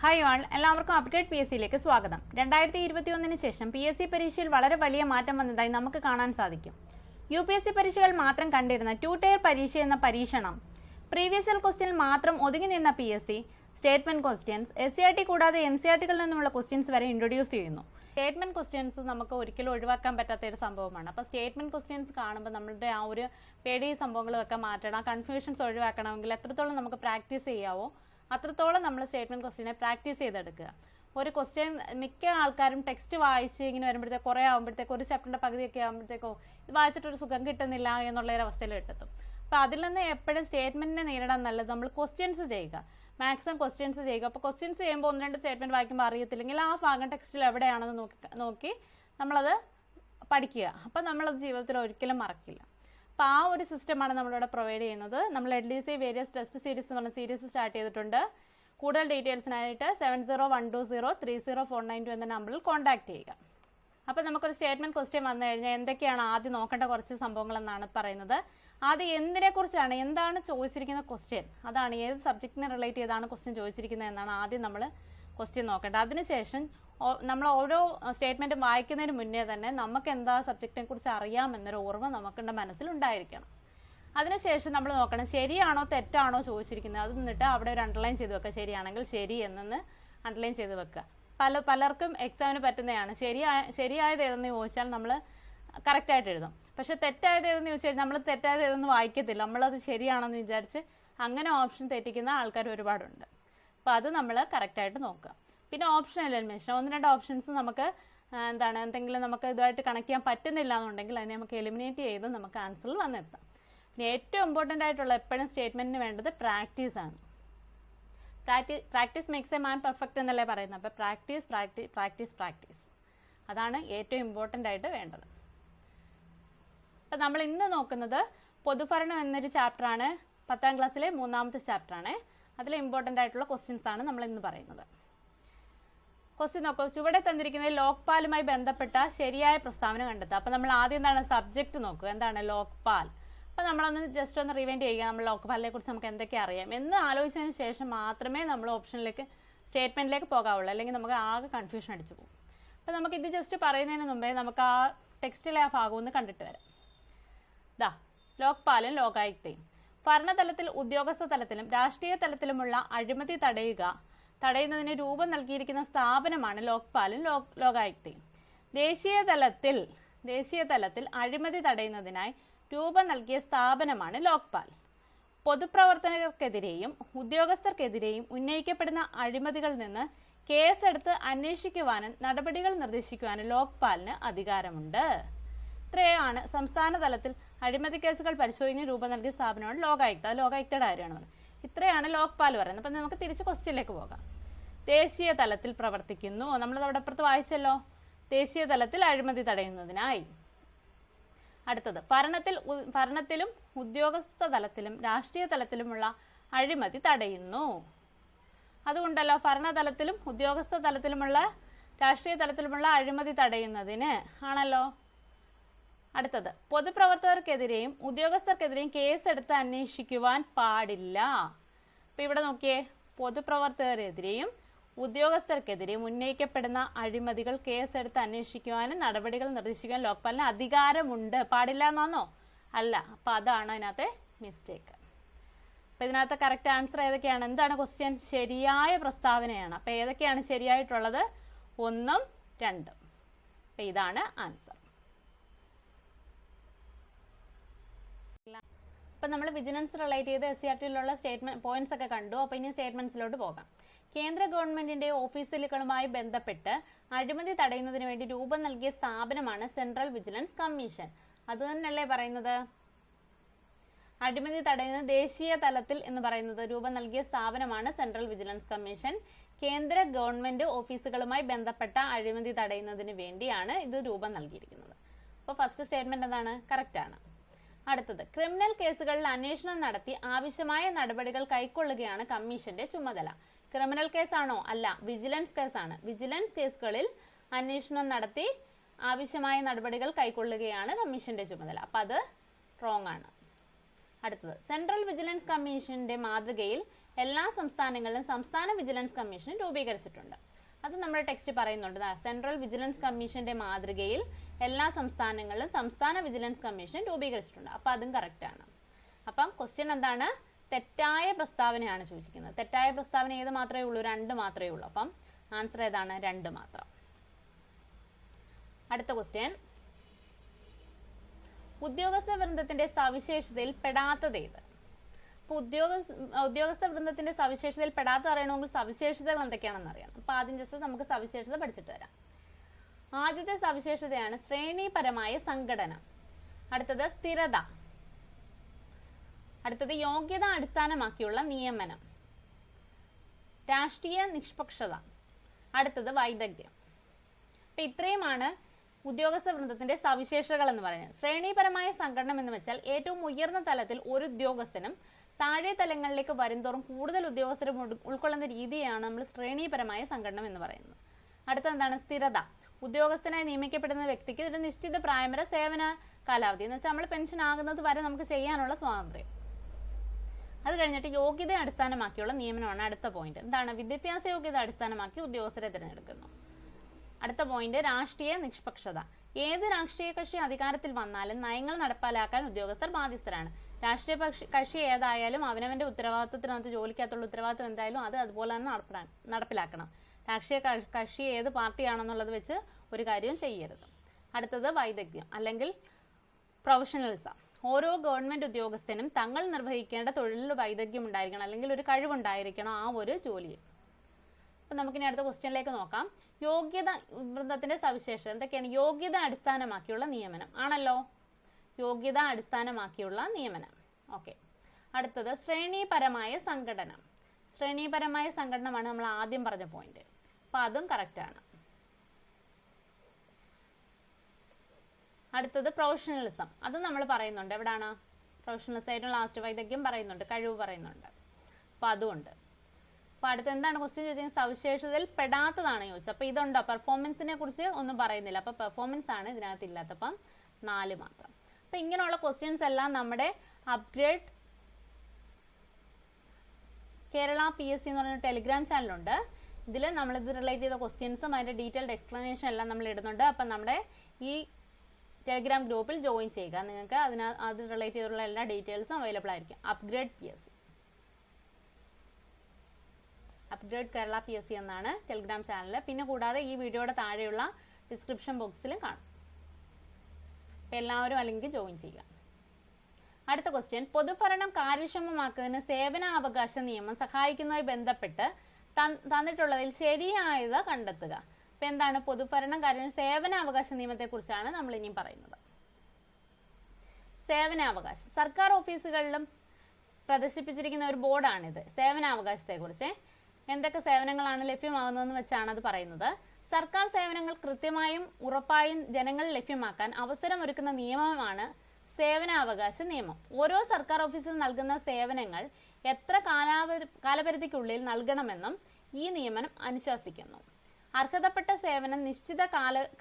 Hi all, എല്ലാവർക്കും update PSCയിലേക്ക് സ്വാഗതം. 2021 ശേഷം PSC പരീക്ഷയിൽ വളരെ വലിയ മാറ്റം വന്നതായി നമുക്ക് കാണാൻ സാധിക്കും. UPSC പരീക്ഷകൾ മാത്രം കണ്ടിരുന്ന 2 ടയർ പരീക്ഷ എന്ന പരീക്ഷണം പ്രീവിയസ് ഇയർ ക്വസ്റ്റ്യനിൽ മാത്രം ഒതുങ്ങി നിന്ന PSC സ്റ്റേറ്റ്മെന്റ് ക്വസ്റ്റ്യൻസ്, SCRT കൂടാതെ NCRTകളിൽ നിന്നുമുള്ള ക്വസ്റ്റ്യൻസ് വരെ ഇൻട്രൊഡ്യൂസ് ചെയ്യുന്നു. സ്റ്റേറ്റ്മെന്റ് ക്വസ്റ്റ്യൻസ് നമുക്ക് ഒരിക്കലും ഒഴിവാക്കാൻ പറ്റാത്ത ഒരു സംഭവമാണ്. അപ്പോൾ സ്റ്റേറ്റ്മെന്റ് ക്വസ്റ്റ്യൻസ് കാണുമ്പോൾ നമ്മളുടെ ആ ഒരു പേടി സംഭവങ്ങളൊക്കെ മാറ്റണം, കൺഫ്യൂഷൻസ് ഒഴിവാക്കണമെങ്കിൽ എത്രത്തോളം നമുക്ക് പ്രാക്ടീസ് ചെയ്യാവോ അത്രത്തോളം നമ്മൾ സ്റ്റേറ്റ്മെന്റ് ക്വസ്റ്റ്യനെ പ്രാക്ടീസ് ചെയ്തെടുക്കുക. ഒരു ക്വസ്റ്റ്യൻ മിക്ക ആൾക്കാരും ടെക്സ്റ്റ് വായിച്ച് ഇങ്ങനെ വരുമ്പോഴത്തേക്ക് കുറേ ആകുമ്പോഴത്തേക്ക് ഒരു ചാപ്റ്ററിന്റെ പകുതിയൊക്കെ ആകുമ്പോഴത്തേക്കോ ഇത് വായിച്ചിട്ടൊരു സുഖം കിട്ടുന്നില്ല എന്നുള്ളൊരു അവസ്ഥയിൽ എത്തും. അപ്പോൾ അതിൽ നിന്ന് എപ്പോഴും സ്റ്റേറ്റ്മെന്റിനെ നേരിടാൻ നല്ലത് നമ്മൾ ക്വസ്റ്റ്യൻസ് ചെയ്യുക, മാക്സിമം ക്വസ്റ്റ്യൻസ് ചെയ്യുക. അപ്പോൾ ക്വസ്റ്റ്യൻസ് ചെയ്യുമ്പോൾ 1-2 സ്റ്റേറ്റ്മെന്റ് വായിക്കുമ്പോൾ അറിയത്തില്ലെങ്കിൽ ആ ഭാഗം ടെക്സ്റ്റിൽ എവിടെയാണെന്ന് നോക്കി നമ്മളത് പഠിക്കുക. അപ്പം നമ്മളത് ജീവിതത്തിൽ ഒരിക്കലും മറക്കില്ല. അപ്പോൾ ആ ഒരു സിസ്റ്റമാണ് നമ്മളിവിടെ പ്രൊവൈഡ് ചെയ്യുന്നത്. നമ്മൾ LDC വേരിയസ് ടെസ്റ്റ് സീരീസ് എന്ന് പറഞ്ഞ സീരീസ് സ്റ്റാർട്ട് ചെയ്തിട്ടുണ്ട്. കൂടുതൽ ഡീറ്റെയിൽസിനായിട്ട് 7012030492 എന്ന നമ്പറിൽ കോൺടാക്ട് ചെയ്യുക. അപ്പോൾ നമുക്കൊരു സ്റ്റേറ്റ്മെന്റ് ക്വസ്റ്റ്യൻ വന്നു കഴിഞ്ഞാൽ എന്തൊക്കെയാണ് ആദ്യം നോക്കേണ്ട കുറച്ച് സംഭവങ്ങളെന്നാണ് പറയുന്നത്. ആദ്യം എന്തിനെക്കുറിച്ചാണ്, എന്താണ് ചോദിച്ചിരിക്കുന്ന ക്വസ്റ്റ്യൻ, അതാണ് ഏത് സബ്ജക്റ്റിനെ റിലേറ്റ് ചെയ്താണ് ക്വസ്റ്റ്യൻ ചോദിച്ചിരിക്കുന്നത് എന്നാണ് ആദ്യം നമ്മൾ ക്വസ്റ്റ്യൻ നോക്കേണ്ടത്. അതിനുശേഷം നമ്മൾ ഓരോ സ്റ്റേറ്റ്മെന്റും വായിക്കുന്നതിന് മുന്നേ തന്നെ നമുക്ക് എന്താ സബ്ജക്റ്റിനെ കുറിച്ച് അറിയാമെന്നൊരു ഓർമ്മ നമുക്കുടെ മനസ്സിലുണ്ടായിരിക്കണം. അതിനുശേഷം നമ്മൾ നോക്കണം ശരിയാണോ തെറ്റാണോ ചോദിച്ചിരിക്കുന്നത്. അത് നിന്നിട്ട് അവിടെ ഒരു അണ്ടർലൈൻ ചെയ്ത് വെക്കുക. ശരിയാണെങ്കിൽ ശരി എന്നു അണ്ടർലൈൻ ചെയ്ത് വെക്കുക. പലർക്കും എക്സാമിന് പറ്റുന്നതാണ്. ശരിയായത് ഏതെന്ന് ചോദിച്ചാൽ നമ്മൾ കറക്റ്റായിട്ട് എഴുതും. പക്ഷെ തെറ്റായത് ഏതെന്ന് ചോദിച്ചാൽ നമ്മൾ തെറ്റായത് ഏതെന്ന് വായിക്കത്തില്ല. നമ്മളത് ശരിയാണെന്ന് വിചാരിച്ച് അങ്ങനെ ഓപ്ഷൻ തെറ്റിക്കുന്ന ആൾക്കാർ ഒരുപാടുണ്ട്. അപ്പോൾ അത് നമ്മൾ കറക്റ്റായിട്ട് നോക്കുക. പിന്നെ ഓപ്ഷൻ എലിമിനേഷൻ, 1-2 ഓപ്ഷൻസ് നമുക്ക് എന്തെങ്കിലും നമുക്ക് ഇതുമായിട്ട് കണക്ട് ചെയ്യാൻ പറ്റുന്നില്ല എന്നുണ്ടെങ്കിൽ അതിനെ നമുക്ക് എലിമിനേറ്റ് ചെയ്ത് നമുക്ക് ആൻസറിൽ വന്നെത്താം. പിന്നെ ഏറ്റവും ഇമ്പോർട്ടൻ്റ് ആയിട്ടുള്ള എപ്പോഴും സ്റ്റേറ്റ്മെന്റിന് വേണ്ടത് പ്രാക്ടീസാണ്. Practice makes a man perfect എന്നല്ലേ പറയുന്നത്. അപ്പോൾ പ്രാക്ടീസ് അതാണ് ഏറ്റവും ഇമ്പോർട്ടൻ്റ് ആയിട്ട് വേണ്ടത്. അപ്പം നമ്മൾ ഇന്ന് നോക്കുന്നത് പൊതുഭരണം എന്നൊരു ചാപ്റ്ററാണ്. 10ാം ക്ലാസ്സിലെ 3ാമത്തെ ചാപ്റ്ററാണ്. അതിൽ ഇമ്പോർട്ടൻ്റ് ആയിട്ടുള്ള ക്വസ്റ്റ്യൻസ് ആണ് നമ്മൾ ഇന്ന് പറയുന്നത്. ക്വസ്റ്റ്യൻ നോക്കൂ. ചുവടെ തന്നിരിക്കുന്നത് ലോക്പാലുമായി ബന്ധപ്പെട്ട ശരിയായ പ്രസ്താവന കണ്ടെത്തുക. അപ്പം നമ്മൾ ആദ്യം എന്താണ് സബ്ജക്റ്റ് നോക്കുക, എന്താണ് ലോക്പാൽ. അപ്പം നമ്മളൊന്ന് ജസ്റ്റ് ഒന്ന് റിവൈൻഡ് ചെയ്യുക, നമ്മൾ ലോക്പാലിനെ കുറിച്ച് നമുക്ക് എന്തൊക്കെ അറിയാം എന്ന് ആലോചിച്ചതിന് ശേഷം മാത്രമേ നമ്മൾ ഓപ്ഷനിലേക്ക് സ്റ്റേറ്റ്മെന്റിലേക്ക് പോകാവുള്ളൂ. അല്ലെങ്കിൽ നമുക്ക് ആകെ കൺഫ്യൂഷൻ അടിച്ചു പോകും. അപ്പം നമുക്ക് ഇത് ജസ്റ്റ് പറയുന്നതിന് മുമ്പേ നമുക്ക് ആ ടെക്സ്റ്റിലെ ആ ഭാഗം ഒന്ന് കണ്ടിട്ട് വരാം. ലോക്പാലും ലോകായുക്തയും. ഭരണതലത്തിൽ ഉദ്യോഗസ്ഥ തലത്തിലും രാഷ്ട്രീയ തലത്തിലുമുള്ള അഴിമതി തടയുന്നതിന് രൂപം നൽകിയിരിക്കുന്ന സ്ഥാപനമാണ് ലോക്പാലും ലോകായുക്തയും. ദേശീയ തലത്തിൽ അഴിമതി തടയുന്നതിനായി രൂപം നൽകിയ സ്ഥാപനമാണ് ലോക്പാൽ. പൊതുപ്രവർത്തകർക്കെതിരെയും ഉദ്യോഗസ്ഥർക്കെതിരെയും ഉന്നയിക്കപ്പെടുന്ന അഴിമതികളിൽ നിന്ന് കേസെടുത്ത് അന്വേഷിക്കുവാനും നടപടികൾ നിർദ്ദേശിക്കുവാനും ലോക്പാലിന് അധികാരമുണ്ട്. ഇത്രയാണ് സംസ്ഥാന തലത്തിൽ അഴിമതി കേസുകൾ പരിശോധിക്കുന്ന രൂപം നൽകിയ സ്ഥാപനമാണ് ലോകായുക്ത. ലോകായുക്തയുടെ കാര്യമാണ്. ഇത്രയാണ് ലോക്പാൽ പറയുന്നത്. അപ്പം നമുക്ക് തിരിച്ച് ക്വസ്റ്റ്യനിലേക്ക് പോകാം. ദേശീയ തലത്തിൽ പ്രവർത്തിക്കുന്നു, നമ്മളത് അവിടെ അപ്പുറത്ത് വായിച്ചല്ലോ. ദേശീയ തലത്തിൽ അഴിമതി തടയുന്നതിനായി. അടുത്തത് ഭരണത്തിലും ഉദ്യോഗസ്ഥ തലത്തിലും രാഷ്ട്രീയ തലത്തിലുമുള്ള അഴിമതി തടയുന്നു. അതുകൊണ്ടല്ലോ ഭരണതലത്തിലും ഉദ്യോഗസ്ഥ തലത്തിലുമുള്ള രാഷ്ട്രീയ തലത്തിലുമുള്ള അഴിമതി തടയുന്നതിന് ആണല്ലോ. അടുത്തത് പൊതുപ്രവർത്തകർക്കെതിരെയും ഉദ്യോഗസ്ഥർക്കെതിരെയും കേസെടുത്ത് അന്വേഷിക്കുവാൻ പാടില്ല. അപ്പം ഇവിടെ നോക്കിയേ, പൊതുപ്രവർത്തകരെതിരെയും ഉദ്യോഗസ്ഥർക്കെതിരെയും ഉന്നയിക്കപ്പെടുന്ന അഴിമതികൾ കേസെടുത്ത് അന്വേഷിക്കുവാനും നടപടികൾ നിർദ്ദേശിക്കുവാൻ ലോക്പാലിന് അധികാരമുണ്ട്. പാടില്ല എന്നാണോ? അല്ല. അപ്പം അതാണ് അതിനകത്തെ മിസ്റ്റേക്ക്. അപ്പം ഇതിനകത്ത് കറക്റ്റ് ആൻസർ ഏതൊക്കെയാണ്? എന്താണ് ക്വസ്റ്റ്യൻ? ശരിയായ പ്രസ്താവനയാണ്. അപ്പം ഏതൊക്കെയാണ് ശരിയായിട്ടുള്ളത്? 1ഉം 2ഉം. അപ്പം ഇതാണ് ആൻസർ. അപ്പം നമ്മൾ വിജിലൻസ് റിലേറ്റ് ചെയ്ത് SCRTയിലുള്ള സ്റ്റേറ്റ്മെന്റ് പോയിന്റ്സ് ഒക്കെ കണ്ടു. അപ്പോൾ ഇനി സ്റ്റേറ്റ്മെന്റ്സിലോട്ട് പോകാം. കേന്ദ്ര ഗവൺമെന്റിന്റെ ഓഫീസുകളുമായി ബന്ധപ്പെട്ട് അഴിമതി തടയുന്നതിന് വേണ്ടി രൂപം നൽകിയ സ്ഥാപനമാണ് സെൻട്രൽ വിജിലൻസ് കമ്മീഷൻ. അത് തന്നെയല്ലേ പറയുന്നത്? അഴിമതി തടയുന്ന ദേശീയ തലത്തിൽ എന്ന് പറയുന്നത് രൂപം നൽകിയ സ്ഥാപനമാണ് സെൻട്രൽ വിജിലൻസ് കമ്മീഷൻ. കേന്ദ്ര ഗവൺമെന്റ് ഓഫീസുകളുമായി ബന്ധപ്പെട്ട അഴിമതി തടയുന്നതിന് വേണ്ടിയാണ് ഇത് രൂപം നൽകിയിരിക്കുന്നത്. അപ്പോൾ ഫസ്റ്റ് സ്റ്റേറ്റ്മെന്റ് എന്താണ്? കറക്റ്റ് ആണ്. അടുത്തത് ക്രിമിനൽ കേസുകളിൽ അന്വേഷണം നടത്തി ആവശ്യമായ നടപടികൾ കൈക്കൊള്ളുകയാണ് കമ്മീഷന്റെ ചുമതല. ക്രിമിനൽ കേസാണോ? അല്ല, വിജിലൻസ് കേസാണ്. വിജിലൻസ് കേസുകളിൽ അന്വേഷണം നടത്തി ആവശ്യമായ നടപടികൾ കൈക്കൊള്ളുകയാണ് കമ്മീഷന്റെ ചുമതല. അപ്പം അത് റോങ് ആണ്. അടുത്തത് സെൻട്രൽ വിജിലൻസ് കമ്മീഷന്റെ മാതൃകയിൽ എല്ലാ സംസ്ഥാനങ്ങളിലും സംസ്ഥാന വിജിലൻസ് കമ്മീഷൻ രൂപീകരിച്ചിട്ടുണ്ട്. അത് നമ്മുടെ ടെക്സ്റ്റ് പറയുന്നുണ്ട്. സെൻട്രൽ വിജിലൻസ് കമ്മീഷന്റെ മാതൃകയിൽ എല്ലാ സംസ്ഥാനങ്ങളിലും സംസ്ഥാന വിജിലൻസ് കമ്മീഷൻ രൂപീകരിച്ചിട്ടുണ്ട്. അപ്പം അതും കറക്റ്റാണ്. അപ്പം ക്വസ്റ്റ്യൻ എന്താണ്? തെറ്റായ പ്രസ്താവനയാണ് ചോദിക്കുന്നത്. തെറ്റായ പ്രസ്താവന ഏത് മാത്രമേ ഉള്ളൂ? 2 മാത്രമേ ഉള്ളൂ. അപ്പം ആൻസർ ഏതാണ്? 2 മാത്രം. അടുത്ത ക്വസ്റ്റ്യൻ, ഉദ്യോഗസ്ഥ വൃന്ദത്തിന്റെ സവിശേഷതയിൽ പെടാത്തത് ഏത്? അപ്പൊ ഉദ്യോഗസ്ഥ വൃന്ദത്തിന്റെ സവിശേഷതയിൽ പെടാത്ത അറിയണമെങ്കിൽ സവിശേഷതകൾ എന്തൊക്കെയാണെന്ന് അറിയണം. അപ്പൊ ആദ്യം ജസ്റ്റ് നമുക്ക് സവിശേഷത പഠിച്ചിട്ട് വരാം. ആദ്യത്തെ സവിശേഷതയാണ് ശ്രേണിപരമായ സംഘടന. അടുത്തത് സ്ഥിരത. അടുത്തത് യോഗ്യത അടിസ്ഥാനമാക്കിയുള്ള നിയമനം. രാഷ്ട്രീയ നിഷ്പക്ഷത. അടുത്തത് വൈദഗ്ധ്യം. അപ്പൊ ഇത്രയുമാണ് ഉദ്യോഗസ്ഥ വൃന്ദത്തിന്റെ സവിശേഷതകൾ എന്ന് പറയുന്നത്. ശ്രേണിപരമായ സംഘടന എന്ന് വെച്ചാൽ ഏറ്റവും ഉയർന്ന തലത്തിൽ ഒരു ഉദ്യോഗസ്ഥനും താഴെ തലങ്ങളിലേക്ക് വരുംതോറും കൂടുതൽ ഉദ്യോഗസ്ഥരും ഉൾക്കൊള്ളുന്ന രീതിയാണ് നമ്മൾ ശ്രേണിപരമായ സംഘടന എന്ന് പറയുന്നത്. അടുത്ത എന്താണ്? സ്ഥിരത. ഉദ്യോഗസ്ഥനായി നിയമിക്കപ്പെടുന്ന വ്യക്തിക്ക് ഒരു നിശ്ചിത പ്രായം വരെ സേവന കാലാവധി എന്ന് വെച്ചാൽ നമ്മൾ പെൻഷൻ ആകുന്നത് വരെ നമുക്ക് ചെയ്യാനുള്ള സ്വാതന്ത്ര്യം. അത് കഴിഞ്ഞിട്ട് യോഗ്യത അടിസ്ഥാനമാക്കിയുള്ള നിയമനമാണ് അടുത്ത പോയിന്റ്. എന്താണ്? വിദ്യാഭ്യാസ യോഗ്യത അടിസ്ഥാനമാക്കി ഉദ്യോഗസ്ഥരെ തിരഞ്ഞെടുക്കുന്നു. അടുത്ത പോയിന്റ് രാഷ്ട്രീയ നിഷ്പക്ഷത. ഏത് രാഷ്ട്രീയ കക്ഷി അധികാരത്തിൽ വന്നാലും നയങ്ങൾ നടപ്പാലാക്കാൻ ഉദ്യോഗസ്ഥർ ബാധ്യസ്ഥരാണ്. രാഷ്ട്രീയ കക്ഷി ഏതായാലും അവനവന്റെ ഉത്തരവാദിത്തത്തിനകത്ത് ജോലിക്കകത്തുള്ള ഉത്തരവാദിത്തം എന്തായാലും അത് അതുപോലെ തന്നെ നടപ്പിലാക്കണം. രാഷ്ട്രീയ കക്ഷി ഏത് പാർട്ടിയാണെന്നുള്ളത് വെച്ച് ഒരു കാര്യവും ചെയ്യരുത്. അടുത്തത് വൈദഗ്ധ്യം അല്ലെങ്കിൽ പ്രൊഫഷണലിസം. ഓരോ ഗവൺമെന്റ് ഉദ്യോഗസ്ഥനും തങ്ങൾ നിർവഹിക്കേണ്ട തൊഴിലിൽ വൈദഗ്ധ്യം ഉണ്ടായിരിക്കണം, അല്ലെങ്കിൽ ഒരു കഴിവുണ്ടായിരിക്കണം ആ ഒരു ജോലിയിൽ. അപ്പൊ നമുക്കിനി അടുത്ത ക്വസ്റ്റ്യനിലേക്ക് നോക്കാം. യോഗ്യത വൃന്ദത്തിന്റെ സവിശേഷത എന്തൊക്കെയാണ്? യോഗ്യത അടിസ്ഥാനമാക്കിയുള്ള നിയമനം ആണല്ലോ. യോഗ്യത അടിസ്ഥാനമാക്കിയുള്ള നിയമനം. ഓക്കെ. അടുത്തത് ശ്രേണിപരമായ സംഘടന. ശ്രേണിപരമായ സംഘടനമാണ് നമ്മൾ ആദ്യം പറഞ്ഞ പോയിന്റ്. അപ്പൊ അതും കറക്റ്റ് ആണ്. അടുത്തത് പ്രൊഫഷണലിസം. അത് നമ്മൾ പറയുന്നുണ്ട്. എവിടാണ് പ്രൊഫഷണലിസം? ഏറ്റവും ലാസ്റ്റ് വൈദഗ്ധ്യം പറയുന്നുണ്ട്, കഴിവ് പറയുന്നുണ്ട്. അപ്പൊ അതുകൊണ്ട് അപ്പൊ അടുത്ത് എന്താണ് ക്വസ്റ്റ്യൻ ചോദിച്ചാൽ സവിശേഷതയിൽ പെടാത്തതാണ് ചോദിച്ചത്. അപ്പൊ ഇതുണ്ടോ? പെർഫോമൻസിനെ കുറിച്ച് ഒന്നും പറയുന്നില്ല. അപ്പൊ പെർഫോമൻസ് ആണ് ഇതിനകത്ത് ഇല്ലാത്തപ്പം 4 മാത്രം. അപ്പൊ ഇങ്ങനെയുള്ള ക്വസ്റ്റ്യൻസ് എല്ലാം നമ്മുടെ അപ്ഗ്രേഡ് കേരള PSC എന്ന് പറഞ്ഞ ടെലിഗ്രാം ചാനലുണ്ട്. ഇതിൽ നമ്മളിത് റിലേറ്റ് ചെയ്ത ക്വസ്റ്റ്യൻസും അതിന്റെ ഡീറ്റെയിൽഡ് എക്സ്പ്ലനേഷൻ എല്ലാം നമ്മൾ ഇടുന്നുണ്ട്. അപ്പം നമ്മുടെ ഈ ടെലിഗ്രാം ഗ്രൂപ്പിൽ ജോയിൻ ചെയ്യുക. നിങ്ങൾക്ക് അത് റിലേറ്റ് ചെയ്തിട്ടുള്ള എല്ലാ ഡീറ്റെയിൽസും അവൈലബിൾ ആയിരിക്കും. അപ്ഗ്രേഡ് കേരള PSC എന്നാണ് ടെലിഗ്രാം ചാനൽ. പിന്നെ കൂടാതെ ഈ വീഡിയോയുടെ താഴെയുള്ള ഡിസ്ക്രിപ്ഷൻ ബോക്സിലും കാണും. അപ്പം എല്ലാവരും അല്ലെങ്കിൽ ജോയിൻ ചെയ്യുക. അടുത്ത ക്വസ്റ്റ്യൻ, പൊതുഭരണം കാര്യക്ഷമമാക്കുന്നതിന് സേവനാവകാശ നിയമം സഹായിക്കുന്നതുമായി ബന്ധപ്പെട്ട് തന്നിട്ടുള്ളതിൽ ശരിയായത് കണ്ടെത്തുക. അപ്പൊ എന്താണ് പൊതുഭരണം സേവനാവകാശ നിയമത്തെ കുറിച്ചാണ് നമ്മൾ ഇനിയും പറയുന്നത്. സേവനാവകാശം സർക്കാർ ഓഫീസുകളിലും പ്രദർശിപ്പിച്ചിരിക്കുന്ന ഒരു ബോർഡാണിത്. സേവനാവകാശത്തെ കുറിച്ച് എന്തൊക്കെ സേവനങ്ങളാണ് ലഭ്യമാകുന്നതെന്ന് വെച്ചാണ് അത് പറയുന്നത്. സർക്കാർ സേവനങ്ങൾ കൃത്യമായും ഉറപ്പായും ജനങ്ങളിൽ ലഭ്യമാക്കാൻ അവസരമൊരുക്കുന്ന നിയമമാണ് സേവനാവകാശ നിയമം. ഓരോ സർക്കാർ ഓഫീസിലും നൽകുന്ന സേവനങ്ങൾ എത്ര കാലപരിധിക്കുള്ളിൽ നൽകണമെന്നും ഈ നിയമനം അനുശാസിക്കുന്നു. അർഹതപ്പെട്ട സേവനം നിശ്ചിത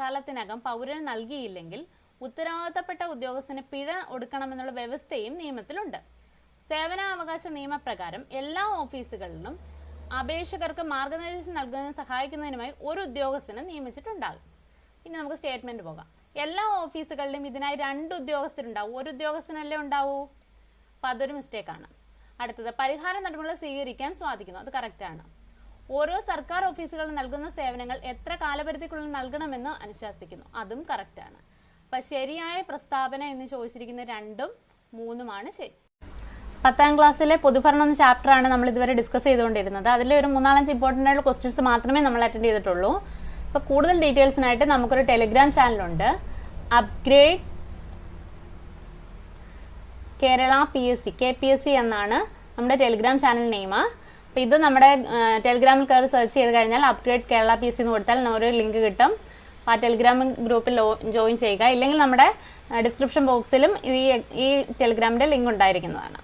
കാലത്തിനകം പൗരന് നൽകിയില്ലെങ്കിൽ ഉത്തരവാദിത്തപ്പെട്ട ഉദ്യോഗസ്ഥന് പിഴ ഒടുക്കണമെന്നുള്ള വ്യവസ്ഥയും നിയമത്തിലുണ്ട്. സേവനാവകാശ നിയമപ്രകാരം എല്ലാ ഓഫീസുകളിലും അപേക്ഷകർക്ക് മാർഗനിർദ്ദേശം നൽകുന്നതിന് സഹായിക്കുന്നതിനുമായി ഒരു ഉദ്യോഗസ്ഥനെ നിയമിച്ചിട്ടുണ്ടാകും. ഇനി നമുക്ക് സ്റ്റേറ്റ്മെന്റ് പോകാം. എല്ലാ ഓഫീസുകളിലും ഇതിനായി 2 ഉദ്യോഗസ്ഥരുണ്ടാവും. ഒരു ഉദ്യോഗസ്ഥനല്ലേ ഉണ്ടാവൂ. അപ്പൊ അതൊരു മിസ്റ്റേക്കാണ്. അടുത്തത് പരിഹാര നടപടികൾ സ്വീകരിക്കാൻ സാധിക്കുന്നു. അത് കറക്റ്റാണ്. ഓരോ സർക്കാർ ഓഫീസുകളിൽ നൽകുന്ന സേവനങ്ങൾ എത്ര കാലപരിധിക്കുള്ളിൽ നൽകണമെന്ന് അനുശാസിക്കുന്നു. അതും കറക്റ്റാണ്. അപ്പൊ ശരിയായ പ്രസ്താവന എന്ന് ചോദിച്ചിരിക്കുന്ന 2ഉം 3ഉമാണ് ശരി. 10ാം ക്ലാസ്സിലെ പൊതുഭരണം എന്ന ചാപ്റ്ററാണ് നമ്മൾ ഇതുവരെ ഡിസ്കസ് ചെയ്തുകൊണ്ടിരുന്നത്. അതിൽ ഒരു 3-4 ഇമ്പോർട്ടൻ്റ് ആയിട്ടുള്ള ക്വസ്റ്റ്യൻസ് മാത്രമേ നമ്മൾ അറ്റൻഡ് ചെയ്തിട്ടുള്ളൂ. അപ്പോൾ കൂടുതൽ ഡീറ്റെയിൽസിനായിട്ട് നമുക്കൊരു ടെലിഗ്രാം ചാനലുണ്ട്. അപ്ഗ്രേഡ് കേരള PSC KPSC എന്നാണ് നമ്മുടെ ടെലിഗ്രാം ചാനൽ നെയിം. അപ്പോൾ ഇത് നമ്മുടെ ടെലിഗ്രാമിൽ കയറി സെർച്ച് ചെയ്ത് കഴിഞ്ഞാൽ അപ്ഗ്രേഡ് കേരള PSC എന്ന് കൊടുത്താൽ ഒരു ലിങ്ക് കിട്ടും. ആ ടെലിഗ്രാം ഗ്രൂപ്പിൽ ജോയിൻ ചെയ്യുക. ഇല്ലെങ്കിൽ നമ്മുടെ ഡിസ്ക്രിപ്ഷൻ ബോക്സിലും ഈ ടെലിഗ്രാമിൻ്റെ ലിങ്ക് ഉണ്ടായിരിക്കുന്നതാണ്.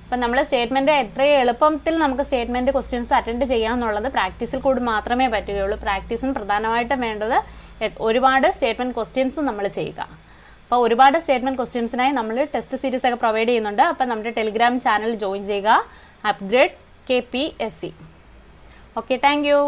അപ്പം നമ്മൾ സ്റ്റേറ്റ്മെന്റ് എത്രയും എളുപ്പത്തിൽ നമുക്ക് സ്റ്റേറ്റ്മെന്റ് ക്വസ്റ്റ്യൻസ് അറ്റൻഡ് ചെയ്യാമെന്നുള്ളത് പ്രാക്ടീസിൽ കൂടി മാത്രമേ പറ്റുകയുള്ളൂ. പ്രാക്ടീസിന് പ്രധാനമായിട്ടും വേണ്ടത് ഒരുപാട് സ്റ്റേറ്റ്മെന്റ് ക്വസ്റ്റ്യൻസും നമ്മൾ ചെയ്യുക. അപ്പോൾ ഒരുപാട് സ്റ്റേറ്റ്മെന്റ് ക്വസ്റ്റ്യൻസിനായി നമ്മൾ ടെസ്റ്റ് സീരീസ് ഒക്കെ പ്രൊവൈഡ് ചെയ്യുന്നുണ്ട്. അപ്പോൾ നമ്മുടെ ടെലിഗ്രാം ചാനൽ ജോയിൻ ചെയ്യുക, upgrade KPSC. Okay, thank you.